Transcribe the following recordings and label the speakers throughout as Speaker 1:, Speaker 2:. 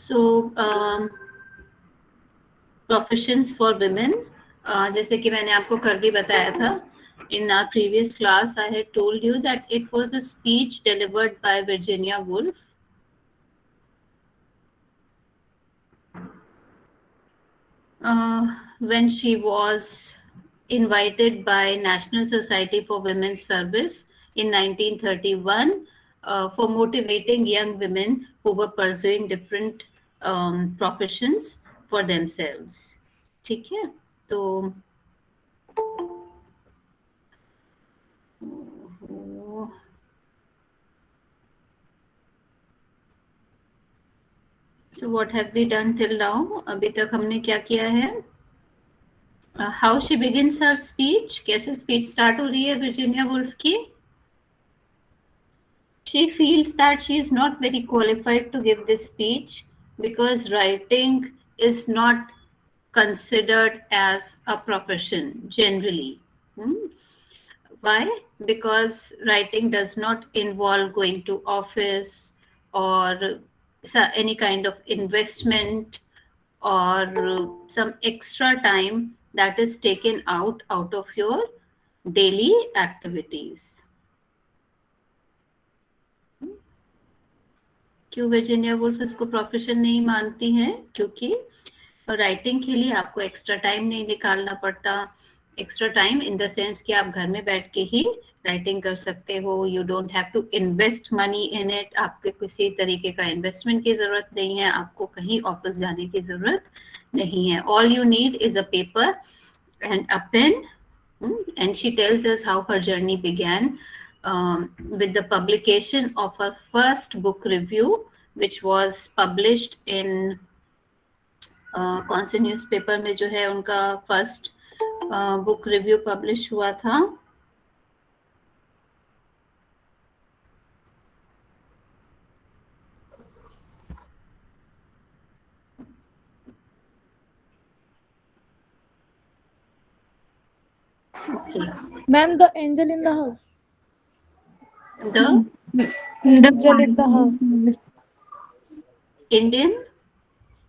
Speaker 1: So professions for women, जैसे कि मैंने आपको कल भी बताया था, in our previous class I had told you that it was a speech delivered by Virginia Woolf. When she was invited by National Society for Women's Service in 1931 for motivating young women who were pursuing different professions for themselves. ठीक है, तो So what have we done till now? अभी तक हमने क्या किया है? How she begins her speech? कैसे speech start हो रही है Virginia Woolf की? She feels that she is not very qualified to give this speech because writing is not considered as a profession generally. Why? Because writing does not involve going to office or any kind of investment or some extra time that is taken out of your daily activities. क्यों Virginia Woolf इसको profession नहीं मानती हैं? क्योंकि writing के लिए आपको extra time नहीं निकालना पड़ता. Extra time in the sense कि आप घर में बैठ के ही राइटिंग कर सकते हो. You don't have to invest money in it. आपके किसी तरीके का इन्वेस्टमेंट की जरूरत नहीं है. आपको कहीं ऑफिस जाने की जरूरत नहीं है. All you need is a paper and a pen. And she tells us how her journey began with the publication of her first book review, which was published in कौन से न्यूज़पेपर में जो है उनका फर्स्ट बुक रिव्यू पब्लिश हुआ था? Okay.
Speaker 2: Ma'am, The Angel in the House.
Speaker 1: The
Speaker 2: Angel in the House.
Speaker 1: Indian?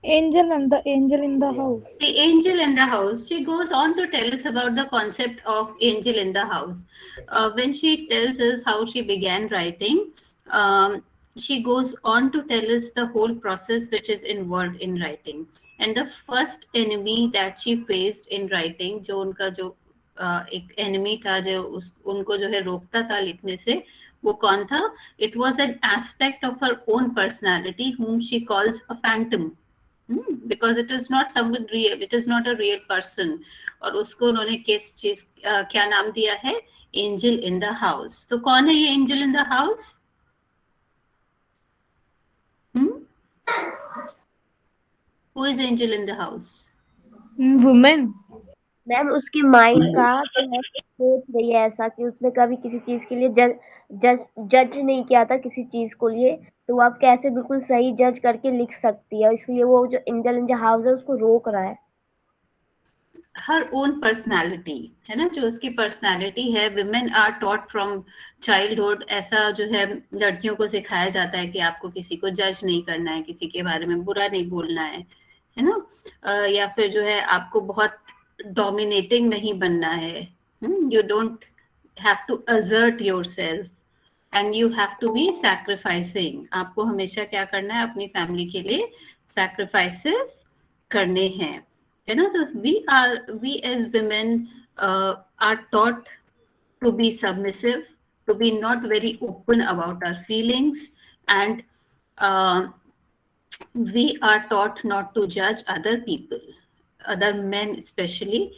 Speaker 2: Angel and the Angel in the House.
Speaker 1: The Angel in the House. She goes on to tell us about the concept of Angel in the House. When she tells us how she began writing, she goes on to tell us the whole process which is involved in writing. And the first enemy that she faced in writing, जो उनका जो एक enemy था जो उनको जो है रोकता था लिखने से, वो कौन था? It was an aspect of her own personality whom she calls a phantom. Because it is not someone real, it is not a real person. और उसको उन्होंने किस चीज क्या नाम दिया है? Angel in the house. तो कौन है ये angel in the house? Who is angel in the house?
Speaker 2: Woman.
Speaker 3: Ma'am उसकी माइंड का जो है सोच रही है ऐसा कि उसने कभी किसी चीज के लिए जज नहीं किया था किसी चीज को लिए, तो आप कैसे बिल्कुल सही जज करके लिख सकती है, इसलिए वो जो एंजल इन द हाउस है उसको रोक रहा है.
Speaker 1: हर ओन पर्सनालिटी है ना, जो उसकी पर्सनालिटी है. Women are taught from childhood. ऐसा जो है लड़कियों को सिखाया जाता है कि आपको किसी को जज नहीं करना है, किसी के बारे में बुरा नहीं बोलना है ना. या फिर जो है आपको बहुत डोमिनेटिंग नहीं बनना है. You don't have to assert yourself and you have to be sacrificing. आपको हमेशा क्या करना है? अपनी फैमिली के लिए सैक्रिफाइसेस करने हैं, है ना. So we as women are taught to be submissive, to be not very open about our feelings, and we are taught not to judge other people, other men especially.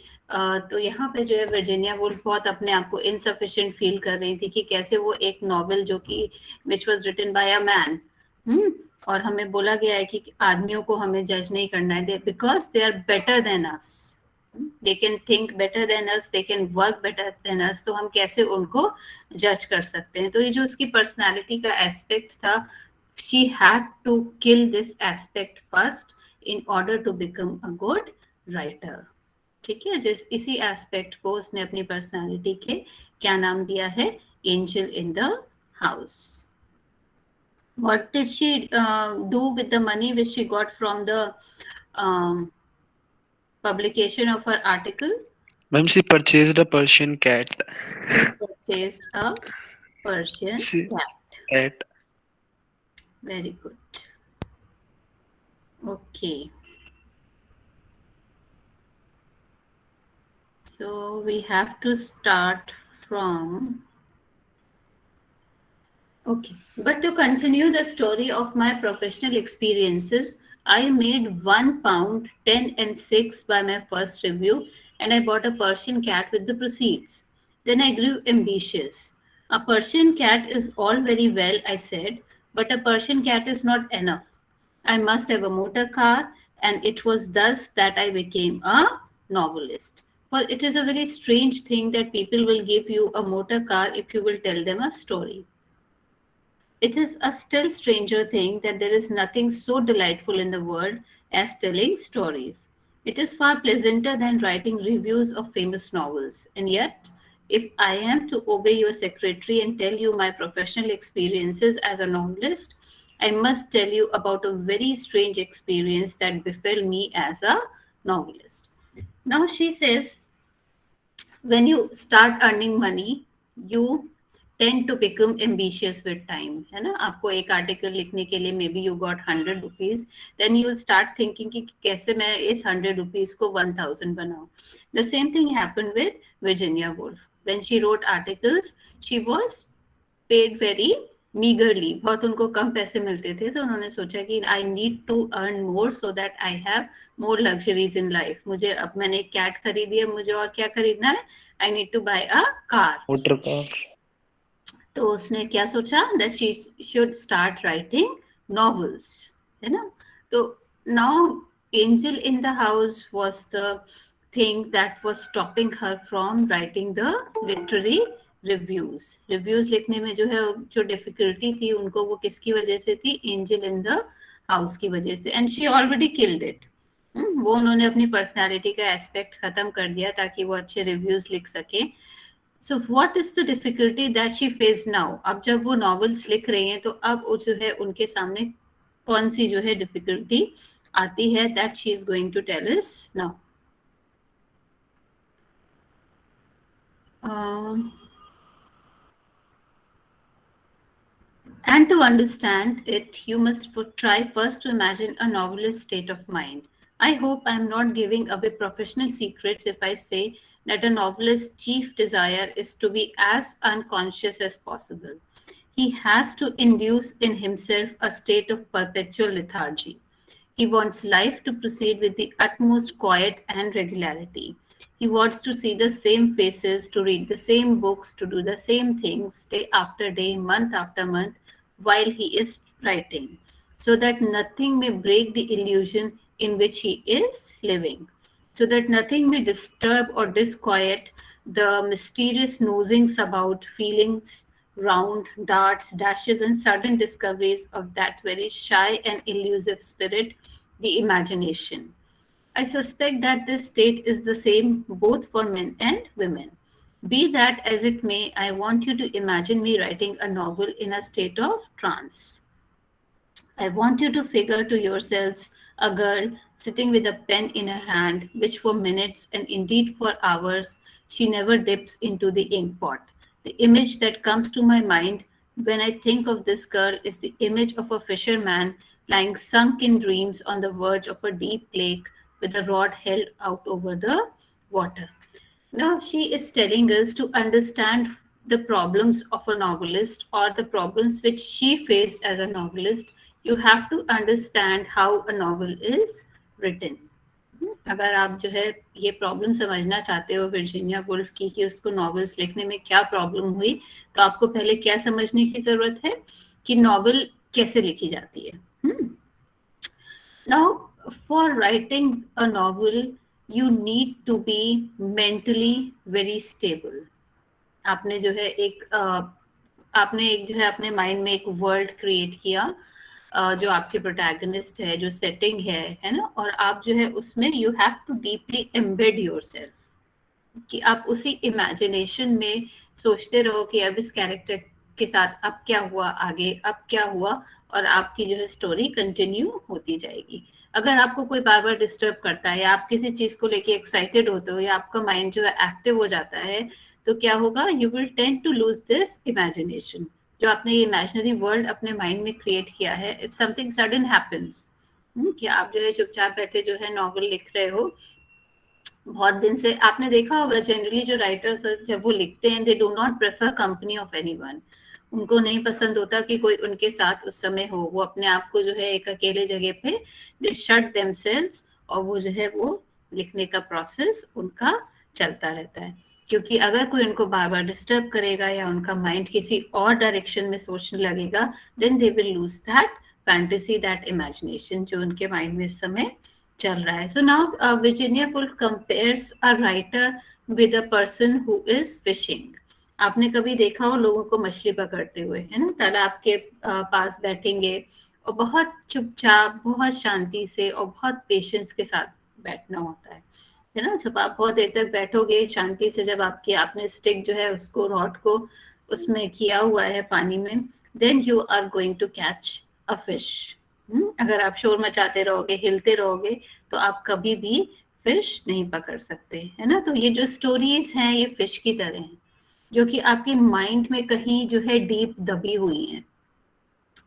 Speaker 1: तो यहाँ पे जो है वर्जीनिया वुल्फ बहुत अपने आप को insufficient feel कर रही थी कि कैसे वो एक नॉवेल जो कि which was written by a man, और हमें बोला गया है कि आदमियों को हमें जज नहीं करना है, because they are better than us, they can think better than us, they can work better than us. तो हम कैसे उनको जज कर सकते हैं? तो ये जो उसकी पर्सनालिटी का एस्पेक्ट था, she had to kill this aspect first in order to become a good writer. ठीक है, जिस इसी एस्पेक्ट को उसने अपनी पर्सनालिटी के क्या नाम दिया है? Angel in the house. What did she do with the money which she got from the um, publication of her article?
Speaker 4: Ma'am, she purchased a Persian cat.
Speaker 1: She purchased a Persian
Speaker 4: She
Speaker 1: cat.
Speaker 4: cat.
Speaker 1: Very good. Okay. So we have to start from. Okay, but to continue the story of my professional experiences, I made £1, 10 and 6 by my first review, and I bought a Persian cat with the proceeds. Then I grew ambitious. A Persian cat is all very well, I said, but a Persian cat is not enough. I must have a motor car, and it was thus that I became a novelist. For it is a very strange thing that people will give you a motor car if you will tell them a story. It is a still stranger thing that there is nothing so delightful in the world as telling stories. It is far pleasanter than writing reviews of famous novels. And yet, if I am to obey your secretary and tell you my professional experiences as a novelist, I must tell you about a very strange experience that befell me as a novelist. Now, she says, when you start earning money, you tend to become ambitious with time, है ना? आपको एक article लिखने के लिए maybe you got 100 rupees, then you will start thinking कि कैसे मैं इस 100 rupees को 1000 बनाऊं. The same thing happened with Virginia Woolf. When she wrote articles, she was paid very meagerly. बहुत उनको कम पैसे मिलते थे, तो उन्होंने सोचा कि I need to earn more so that I have more luxuries in life. मुझे अब मैंने एक कैट खरीदी है, मुझे और क्या खरीदना है? I need to buy a car.
Speaker 4: Motor car.
Speaker 1: तो उसने क्या सोचा? That she should start writing novels, है ना? तो now Angel in the House was the thing that was stopping her from writing the literary reviews. Reviews लिखने में जो है जो difficulty थी उनको, वो किसकी वजह से थी? Angel in the House की वजह से. And she already killed it. वो उन्होंने अपनी पर्सनालिटी का एस्पेक्ट खत्म कर दिया ताकि वो अच्छे रिव्यूज लिख सके. So what is the difficulty that she faced now? अब जब वो novels लिख रही हैं तो अब वो जो है उनके सामने कौन सी जो है difficulty आती है that she is going to tell us now. And to understand it, you must try first to imagine a novelist's state of mind. I hope I am not giving away professional secrets if I say that a novelist's chief desire is to be as unconscious as possible. He has to induce in himself a state of perpetual lethargy. He wants life to proceed with the utmost quiet and regularity. He wants to see the same faces, to read the same books, to do the same things day after day, month after month, while he is writing, so that nothing may break the illusion in which he is living, so that nothing may disturb or disquiet the mysterious nosings about feelings, round darts, dashes, and sudden discoveries of that very shy and elusive spirit, the imagination. I suspect that this state is the same both for men and women. Be that as it may, I want you to imagine me writing a novel in a state of trance. I want you to figure to yourselves a girl sitting with a pen in her hand, which for minutes and indeed for hours she never dips into the ink pot. The image that comes to my mind when I think of this girl is the image of a fisherman lying sunk in dreams on the verge of a deep lake with a rod held out over the water. Now, she is telling us to understand the problems of a novelist or the problems which she faced as a novelist. You have to understand how a novel is written. अगर आप जो है ये problem समझना चाहते हो Virginia Woolf की कि उसको नॉवेल्स लिखने में क्या प्रॉब्लम हुई, तो आपको पहले क्या समझने की जरूरत है कि नॉवेल कैसे लिखी जाती है. Now, for writing a novel, you need to be mentally very stable. आपने जो है आपने एक जो है अपने माइंड में एक वर्ल्ड क्रिएट किया जो आपके प्रोटैगनिस्ट है, जो सेटिंग है ना, और आप जो है उसमें you have to deeply embed yourself कि आप उसी इमेजिनेशन में सोचते रहो कि अब इस कैरेक्टर आपके साथ अब क्या हुआ आगे, अब क्या हुआ, और आपकी जो है स्टोरी कंटिन्यू होती जाएगी। अगर आपको कोई बार बार डिस्टर्ब करता है या आप किसी चीज को लेके एक्साइटेड होते हो या आपका माइंड जो है एक्टिव हो जाता है, तो क्या होगा, you will tend to lose this imagination, जो आपने ये इमेजिनरी वर्ल्ड अपने माइंड में क्रिएट किया है। इफ समथिंग सडन हैपेंस, कि आप जो है चुपचाप बैठे जो है नॉवल लिख रहे हो, बहुत दिन से आपने देखा होगा जनरली जो राइटर्स जब वो लिखते हैं, they do not prefer company of anyone. उनको नहीं पसंद होता कि कोई उनके साथ उस समय हो, वो अपने आप को जो है एक अकेले जगह पे दे शट देमसेल्व्स, और वो जो है वो लिखने का प्रोसेस उनका चलता रहता है। क्योंकि अगर कोई उनको बार बार डिस्टर्ब करेगा या उनका माइंड किसी और डायरेक्शन में सोचने लगेगा, then they will lose that fantasy, that imagination जो उनके माइंड में इस समय चल रहा है। So now Virginia Woolf compares a writer with a person who is fishing. आपने कभी देखा हो लोगों को मछली पकड़ते हुए, है ना, तालाब के पास बैठेंगे और बहुत चुपचाप, बहुत शांति से और बहुत पेशेंस के साथ बैठना होता है ना। जब आप बहुत देर तक बैठोगे शांति से, जब आपने स्टिक जो है उसको, रॉड को उसमें किया हुआ है पानी में, then you are going to catch a fish. अगर आप शोर मचाते रहोगे, हिलते रहोगे, तो आप कभी भी फिश नहीं पकड़ सकते, है ना। तो ये जो स्टोरीज हैं ये फिश की तरह हैं, जो कि आपके माइंड में कहीं जो है डीप दबी हुई हैं।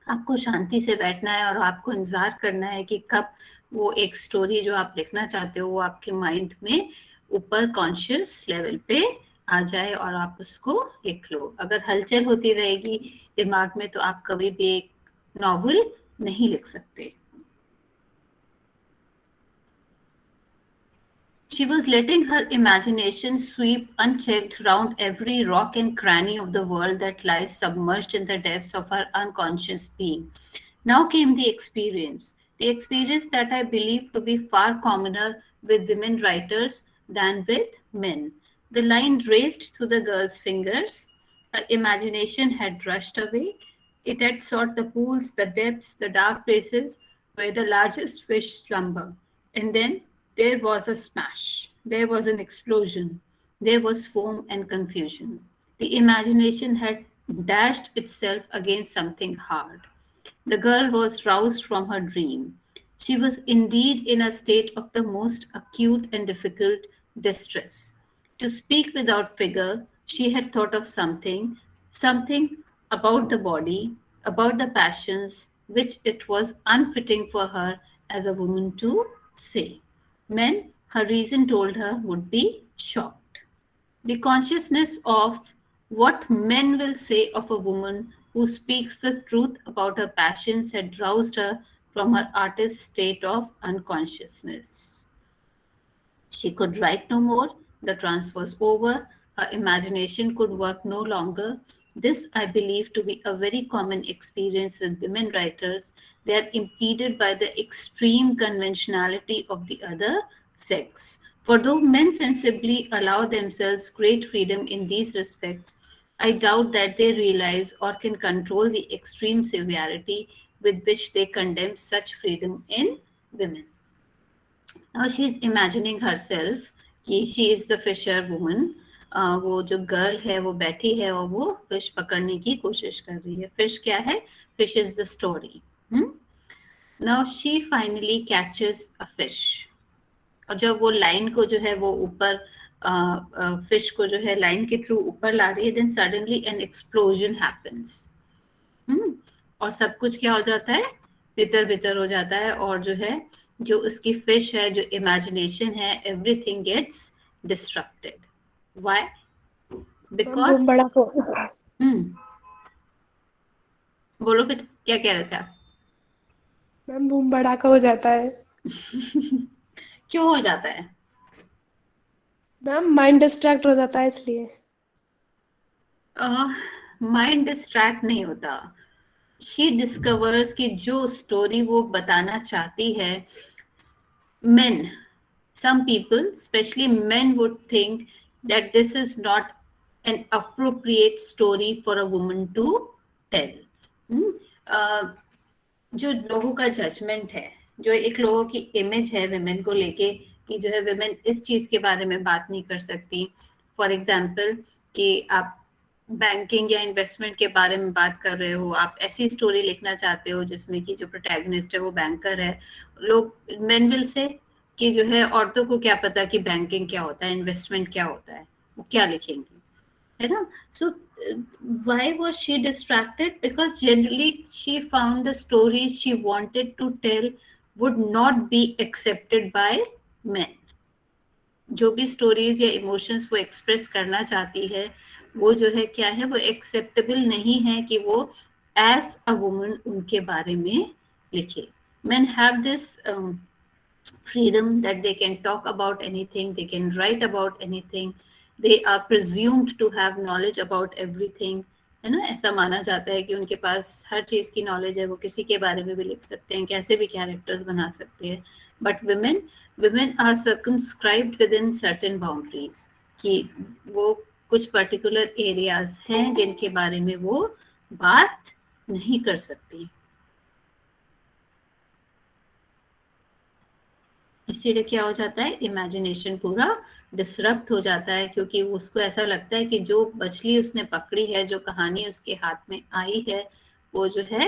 Speaker 1: आपको शांति से बैठना है और आपको इंतजार करना है कि कब वो एक स्टोरी जो आप लिखना चाहते हो वो आपके माइंड में ऊपर कॉन्शियस लेवल पे आ जाए और आप उसको लिख लो। अगर हलचल होती रहेगी दिमाग में तो आप कभी भी एक नॉवल नहीं लिख सकते। She was letting her imagination sweep unchecked round every rock and cranny of the world that lies submerged in the depths of her unconscious being. Now came the experience that I believe to be far commoner with women writers than with men. The line raced through the girl's fingers. Her imagination had rushed away. It had sought the pools, the depths, the dark places where the largest fish slumber. And then there was a smash. There was an explosion. There was foam and confusion. The imagination had dashed itself against something hard. The girl was roused from her dream. She was indeed in a state of the most acute and difficult distress. To speak without figure, she had thought of something about the body, about the passions, which it was unfitting for her as a woman to say. Men, her reason told her, would be shocked. The consciousness of what men will say of a woman who speaks the truth about her passions had roused her from her artist state of unconsciousness. She could write no more. The trance was over. Her imagination could work no longer. This I believe to be a very common experience with women writers. They are impeded by the extreme conventionality of the other sex. For though men sensibly allow themselves great freedom in these respects, I doubt that they realize or can control the extreme severity with which they condemn such freedom in women. Now she is imagining herself कि she is the fisher woman. वो जो girl है वो बैठी है और वो fish पकड़ने की कोशिश कर रही है। फिश क्या है? Fish is the story. Now she finally catches a fish, और जब वो लाइन को जो है वो ऊपर फिश को जो है लाइन के थ्रू ऊपर ला रही है, then suddenly an explosion happens, और सब कुछ क्या हो जाता है, बितर बितर हो जाता है, और जो है जो उसकी फिश है, जो इमेजिनेशन है, everything gets destructed. Why? Because बोलो फिर क्या कह रहे थे आप?
Speaker 5: मैम बूम भड़ाका हो जाता है।
Speaker 1: क्यों हो जाता है?
Speaker 5: मैम माइंड डिस्ट्रैक्ट हो जाता है इसलिए।
Speaker 1: माइंड डिस्ट्रैक्ट नहीं होता। शी डिस्कवर्स कि जो स्टोरी वो बताना चाहती है, men, some people, especially men, would think that this is not an appropriate story for a woman to tell. जो लोगों का जजमेंट है, जो एक लोगों की इमेज है विमेन को लेके कि जो है विमेन इस चीज के बारे में बात नहीं कर सकती। फॉर एग्जाम्पल कि आप बैंकिंग या इन्वेस्टमेंट के बारे में बात कर रहे हो, आप ऐसी स्टोरी लिखना चाहते हो जिसमें कि जो प्रोटैगनिस्ट है वो बैंकर है, लोग मेन विल से कि जो है औरतों को क्या पता कि बैंकिंग क्या होता है, इन्वेस्टमेंट क्या होता है, वो क्या लिखेंगी, है ना? सो why was she distracted? Because generally she found the stories she wanted to tell would not be accepted by men. जो भी स्टोरीज या इमोशंस वो एक्सप्रेस करना चाहती है वो जो है क्या है, वो एक्सेप्टेबल नहीं है कि वो एज अ वुमन उनके बारे में लिखे. Men have this freedom that they can talk about anything, they can write about anything, they are presumed to have knowledge about everything, है ना? ऐसा माना जाता है कि उनके पास हर चीज की नॉलेज है, वो किसी के बारे में भी लिख सकते हैं, कैसे भी कैरेक्टर्स बना सकते हैं. But women are circumscribed within certain boundaries, कि वो कुछ पर्टिकुलर एरियाज हैं जिनके बारे में वो बात नहीं कर सकती. इसीलिए क्या हो जाता है, इमेजिनेशन पूरा डिसरप्ट हो जाता है, क्योंकि उसको ऐसा लगता है कि जो मछली उसने पकड़ी है, जो कहानी उसके हाथ में आई है, वो जो है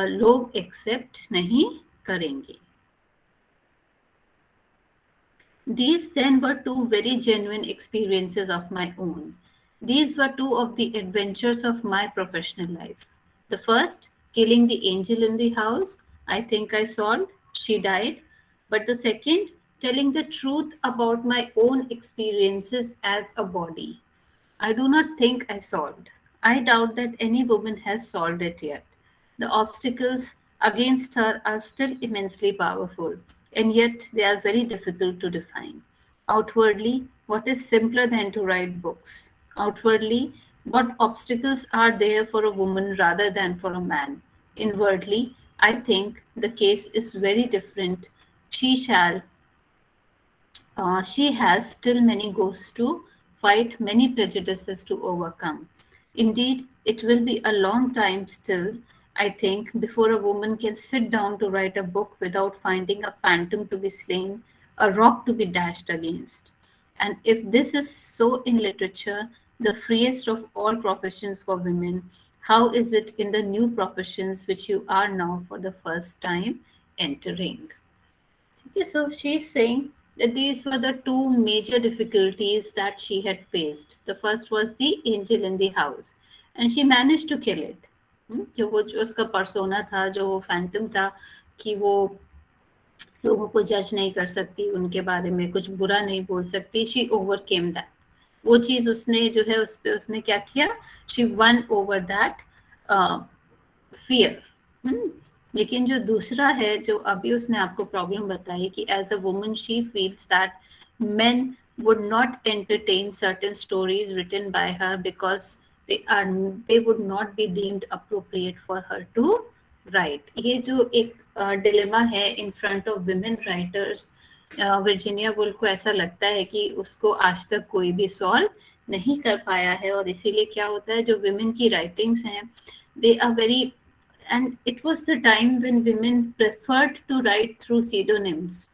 Speaker 1: लोग एक्सेप्ट नहीं करेंगे. These then were two very genuine experiences of my own. These were two of the adventures of my professional life. The first, killing the angel in the house, I think I solved, she died. But the second, telling the truth about my own experiences as a body, I do not think I solved. I doubt that any woman has solved it yet. The obstacles against her are still immensely powerful, and yet they are very difficult to define. Outwardly, what is simpler than to write books? Outwardly, what obstacles are there for a woman rather than for a man? Inwardly, I think the case is very different. She has still many ghosts to fight, many prejudices to overcome. Indeed, it will be a long time still, I think, before a woman can sit down to write a book without finding a phantom to be slain, a rock to be dashed against. And if this is so in literature, the freest of all professions for women, how is it in the new professions which you are now for the first time entering? Okay, so she's saying that these were the two major difficulties that she had faced. The first was the angel in the house, and she managed to kill it. जो उसका persona था, जो वो Phantom था, कि वो लोगों को जज नहीं कर सकती, उनके बारे में कुछ बुरा नहीं बोल सकती. She overcame that. वो चीज उसने जो है उस पे उसने क्या किया, she one over that fear. लेकिन जो दूसरा है, जो अभी उसने आपको प्रॉब्लम बताई कि as a woman she feels that men would not entertain certain stories written by her because they would not be deemed appropriate for her to write. ये जो एक डिलेमा है इन front of women writers, Virginia Woolf को ऐसा लगता है कि उसको आज तक कोई भी सॉल्व नहीं कर पाया है. और इसीलिए क्या होता है, जो विमेन की राइटिंग्स हैं, they are very, and it was the time when women preferred to write through pseudonyms.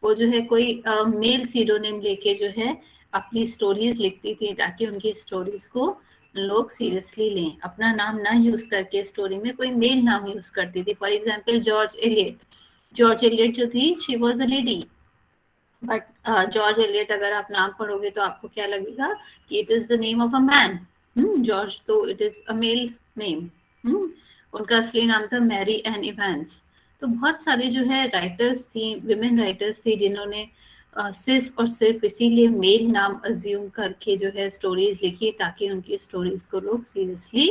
Speaker 1: वो जो है कोई मेल सीडोनिम लेके जो है अपनी स्टोरीज लिखती थी, ताकि उनकी स्टोरीज को लोग सीरियसली लें. अपना नाम ना यूज करके स्टोरी में कोई मेल नाम यूज करती थी. फॉर एग्जाम्पल जॉर्ज एलियट जो थी, she was a lady, but George Eliot अगर आप नाम पढ़ोगे तो आपको क्या लगेगा कि it is the name of a man. George तो it is a male name. उनका असली नाम था मैरी एन इवेंस. तो बहुत सारे जो है राइटर्स थी, विमेन राइटर्स थी, जिन्होंने सिर्फ और सिर्फ इसीलिए मेल नाम अज्यूम करके जो है स्टोरीज लिखी, ताकि उनकी स्टोरीज को लोग सीरियसली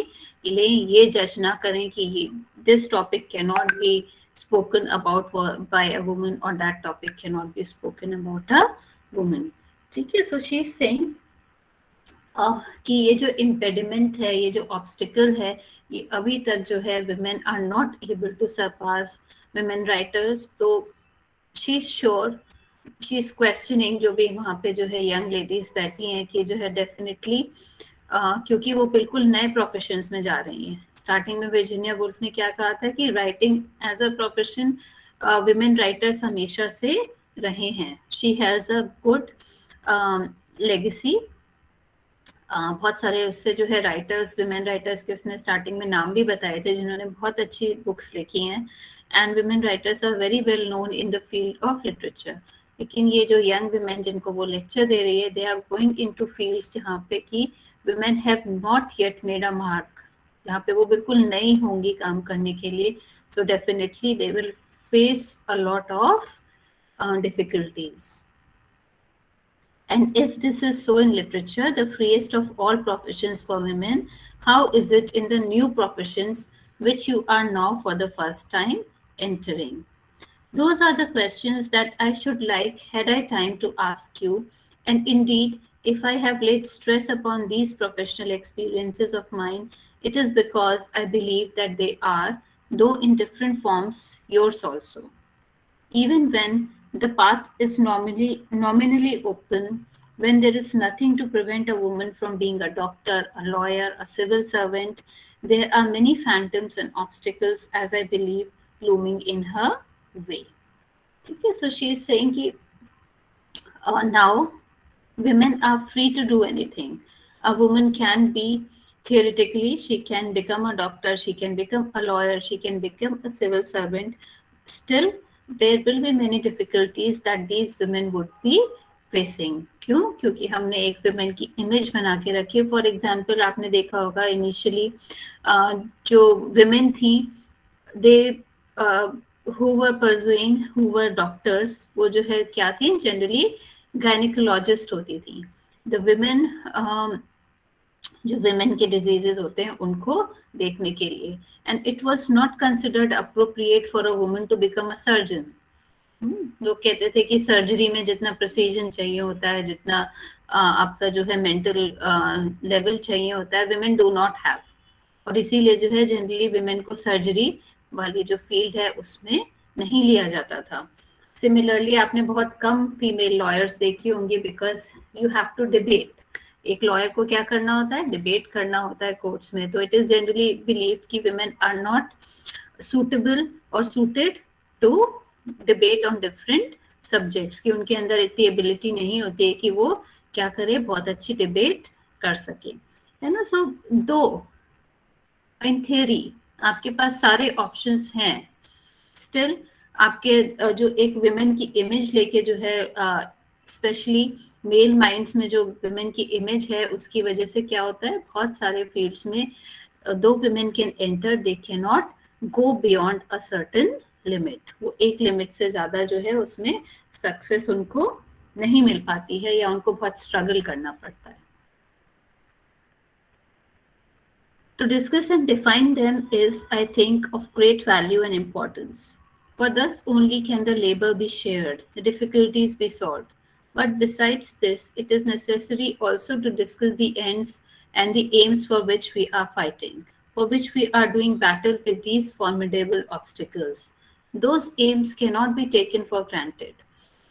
Speaker 1: लें, ये जज ना करें कि this topic can not be spoken about by a woman or that topic cannot be spoken about a woman. ठीक है, so she is saying कि ये जो इम्पेडिमेंट है, ये जो ऑब्स्टिकल है, ये अभी तक जो है women are not able to surpass women writers. तो she is sure, she is questioning, जो भी वहाँ पे जो है यंग लेडीज बैठी हैं, कि जो है डेफिनेटली क्योंकि वो बिल्कुल नए प्रोफेशंस में जा रही हैं. स्टार्टिंग में वर्जीनिया वुल्फ ने क्या कहा था कि writing as a profession women writers हमेशा से रहे हैं. She has a good legacy बहुत सारे उससे जो है राइटर्स, विमेन राइटर्स के उसने स्टार्टिंग में नाम भी बताए थे जिन्होंने बहुत अच्छी बुक्स लिखी हैं, and women writers are very well known in the field of literature. लेकिन ये जो यंग विमेन जिनको वो लेक्चर दे रही है, they are going into fields जहाँ पे कि women have not yet made a mark, जहाँ पे वो बिल्कुल नई होंगी काम करने के लिए। So definitely they will face a lot of difficulties. And if this is so in literature, the freest of all professions for women, how is it in the new professions which you are now for the first time entering? Those are the questions that I should like had I time to ask you. And indeed, if I have laid stress upon these professional experiences of mine, it is because I believe that they are, though in different forms, yours also. Even when the path is nominally open, when there is nothing to prevent a woman from being a doctor, a lawyer, a civil servant, there are many phantoms and obstacles, as I believe, looming in her way. Okay, so she is saying that now women are free to do anything. A woman can be, theoretically, she can become a doctor, she can become a lawyer, she can become a civil servant. Still, there will be many difficulties that these women would be facing. क्यों? क्योंकि हमने एक women की image बना के रखी है. For example, आपने देखा होगा initially जो women थी, they who were pursuing, who were doctors, वो जो है क्या थी, generally gynecologist होती थी. The women जो women के diseases होते हैं उनको देखने के लिए, and it was not considered appropriate for a woman to become a surgeon. लोग कहते थे कि सर्जरी में जितना प्रिसीजन चाहिए होता है, जितना आपका जो है मेंटल लेवल चाहिए होता है, women do not have, और इसीलिए जो है जनरली women को सर्जरी वाली जो फील्ड है उसमें नहीं लिया जाता था. सिमिलरली आपने बहुत कम फीमेल लॉयर्स देखी होंगी, because you have to debate. एक लॉयर को क्या करना होता है, डिबेट करना होता है कोर्ट्स में. तो इट इज जनरली बिलीव कि women आर नॉट suitable और suited to debate on different subjects, कि उनके अंदर इतनी एबिलिटी नहीं होती है कि वो क्या करे, बहुत अच्छी डिबेट कर सके, है ना. सो दो इन थियरी आपके पास सारे ऑप्शंस हैं, स्टिल आपके जो एक विमेन की इमेज लेके जो है, स्पेशली मेल माइंड्स में जो विमेन की इमेज है उसकी वजह से क्या होता है, बहुत सारे फील्ड्स में दो women can enter, they can not go beyond a certain limit. वो एक लिमिट से ज्यादा जो है उसमें सक्सेस उनको नहीं मिल पाती है, या उनको बहुत स्ट्रगल करना पड़ता है. To discuss and define them is, I think, of great value and importance. For thus only can the labor be shared, the difficulties be solved. But besides this, it is necessary also to discuss the ends and the aims for which we are fighting, for which we are doing battle with these formidable obstacles. Those aims cannot be taken for granted.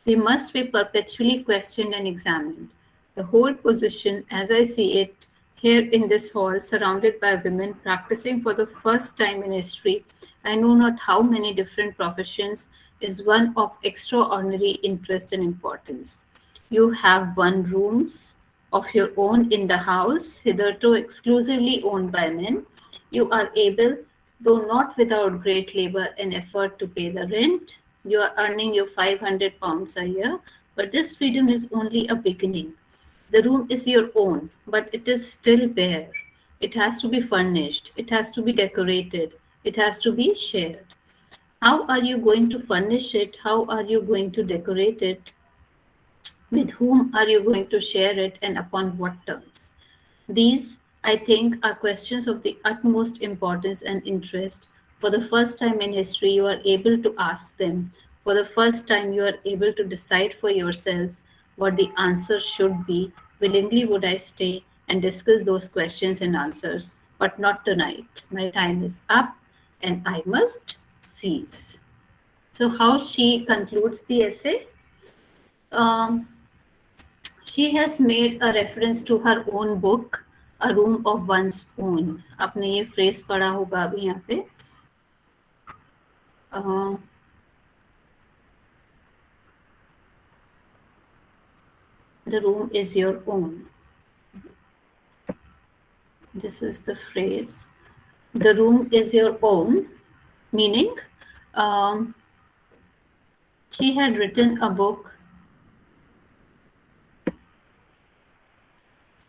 Speaker 1: They must be perpetually questioned and examined. The whole position, as I see it, here in this hall, surrounded by women practicing for the first time in history, I know not how many different professions, is one of extraordinary interest and importance. You have one rooms of your own in the house, hitherto exclusively owned by men. You are able, though not without great labor and effort, to pay the rent. You are earning your £500 a year, but this freedom is only a beginning. The room is your own, but it is still bare. It has to be furnished. It has to be decorated. It has to be shared. How are you going to furnish it? How are you going to decorate it? With whom are you going to share it, and upon what terms? These, I think, are questions of the utmost importance and interest. For the first time in history, you are able to ask them. For the first time, you are able to decide for yourselves what the answer should be. Willingly would I stay and discuss those questions and answers, but not tonight. My time is up and I must cease. So, how she concludes the essay? She has made a reference to her own book, A Room of One's Own. आपने ये phrase पढ़ा होगा अभी यहाँ पे. The room is your own. this is the phrase, the room is your own, meaning she had written a book,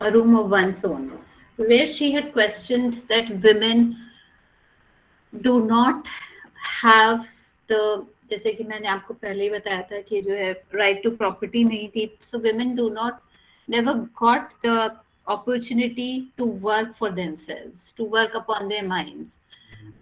Speaker 1: A Room of One's Own, where she had questioned that women do not have the, जैसे कि मैंने आपको पहले ही बताया था कि जो है right to property नहीं थी, so women do not never got the opportunity to work for themselves, to work upon their minds.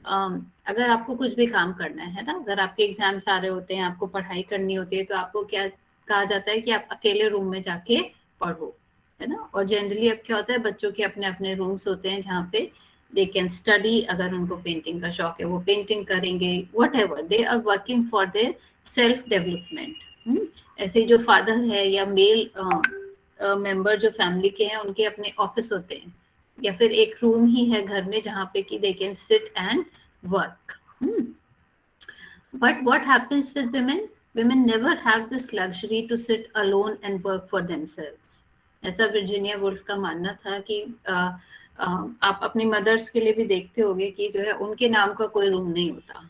Speaker 1: अगर आपको कुछ भी काम करना है ना, अगर आपके एग्जाम्स आ रहे होते हैं, आपको पढ़ाई करनी होती है, तो आपको क्या कहा जाता है कि आप अकेले रूम में जाके पढ़ो, है ना। और जनरली अब क्या होता है, बच्चों के अपने अपने रूम्स होते हैं जहाँ पे दे कैन स्टडी, अगर उनको पेंटिंग का शौक है वो पेंटिंग करेंगे, whatever, they are working for their self development. ऐसे जो फादर है या मेल मेंबर जो फैमिली के हैं, उनके अपने ऑफिस होते हैं, या फिर एक रूम ही है घर में जहाँ पे कि they can sit and work. But what happens with women? Women never have this luxury to sit alone and work for themselves. ऐसा वर्जीनिया वुल्फ का मानना था कि आप अपनी मदर्स के लिए भी देखते होंगे कि जो है उनके नाम का कोई रूम नहीं होता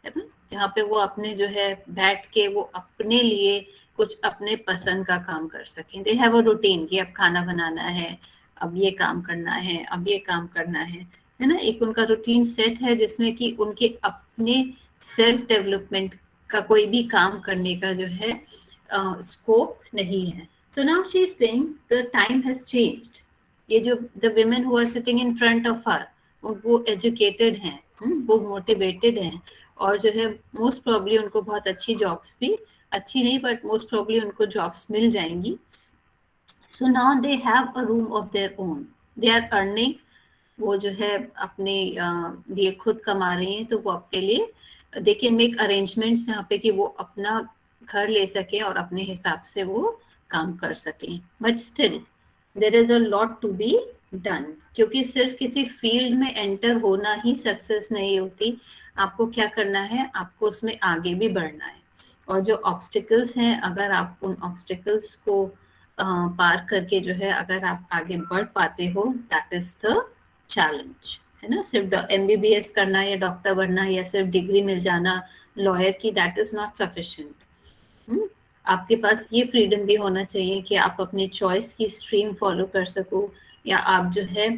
Speaker 1: है ना, जहाँ पे वो अपने जो है बैठ के वो अपने लिए कुछ अपने पसंद का काम कर सकें। दे हैव अ रूटीन कि अब खाना बनाना है, अब ये काम करना है, अब ये काम करना है ना। एक उनका रूटीन सेट है जिसमें कि उनके अपने सेल्फ डेवलपमेंट का कोई भी काम करने का जो है स्कोप नहीं है। So now she is saying the time has changed. ये जो the women who are sitting in front of her, वो एजुकेटेड हैं, वो मोटिवेटेड हैं, और जो है मोस्ट प्रॉब्ली उनको बहुत अच्छी जॉब्स भी, अच्छी नहीं बट मोस्ट प्रॉब्ली उनको जॉब्स मिल जाएंगी। So now they have a room of their own, they are earning, वो जो है अपने लिए खुद कमा रही हैं, तो वो अपने लिए दे कैन मेक अरेंजमेंट्स यहाँ पे कि वो अपना घर ले सकें और अपने हिसाब से वो काम कर सकें। But still there is a lot to be done, क्योंकि सिर्फ किसी फील्ड में एंटर होना ही सक्सेस नहीं होती। आपको क्या करना है, आपको उसमें आगे भी बढ़ना है, और जो ऑब्स्टिकल्स हैं, अगर आप उन ऑब्स्टिकल्स को पार करके जो है अगर आप आगे बढ़ पाते हो, दैट इज द चैलेंज, है ना। सिर्फ MBBS करना या डॉक्टर बनना या सिर्फ डिग्री मिल जाना लॉयर की, दैट इज नॉट सफिशिएंट। आपके पास ये फ्रीडम भी होना चाहिए कि आप अपनी चॉइस की स्ट्रीम फॉलो कर सको, या आप जो है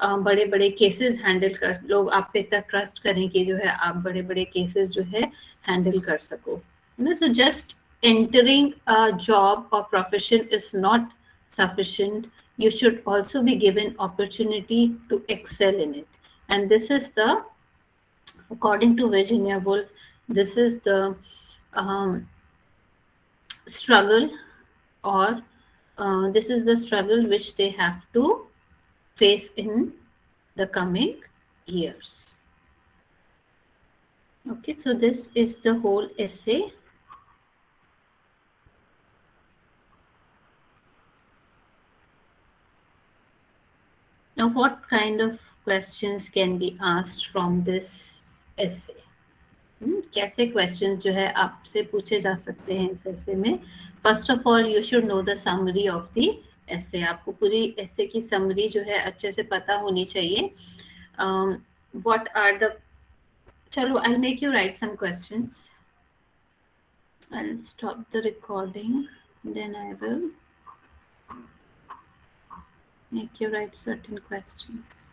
Speaker 1: बड़े बड़े केसेस हैंडल कर, लोग आप पे इतना ट्रस्ट करें कि जो है आप बड़े बड़े केसेस जो है हैंडल कर सको, है ना। So just entering a job or profession is not sufficient. You should also be given opportunity to excel in it, and this is the, according to Virginia Woolf, this is the struggle, or this is the struggle which they have to face in the coming years. Okay, so this is the whole essay. Now, what kind of questions can be asked from this essay? कैसे question जो है आपसे पूछे जा सकते हैं इस essay में? First of all you should know the summary of the essay. आपको पूरी essay की समरी जो है अच्छे से पता होनी चाहिए. What are the, चलो I'll make you write some questions. I'll stop the recording, then I will make you write certain questions.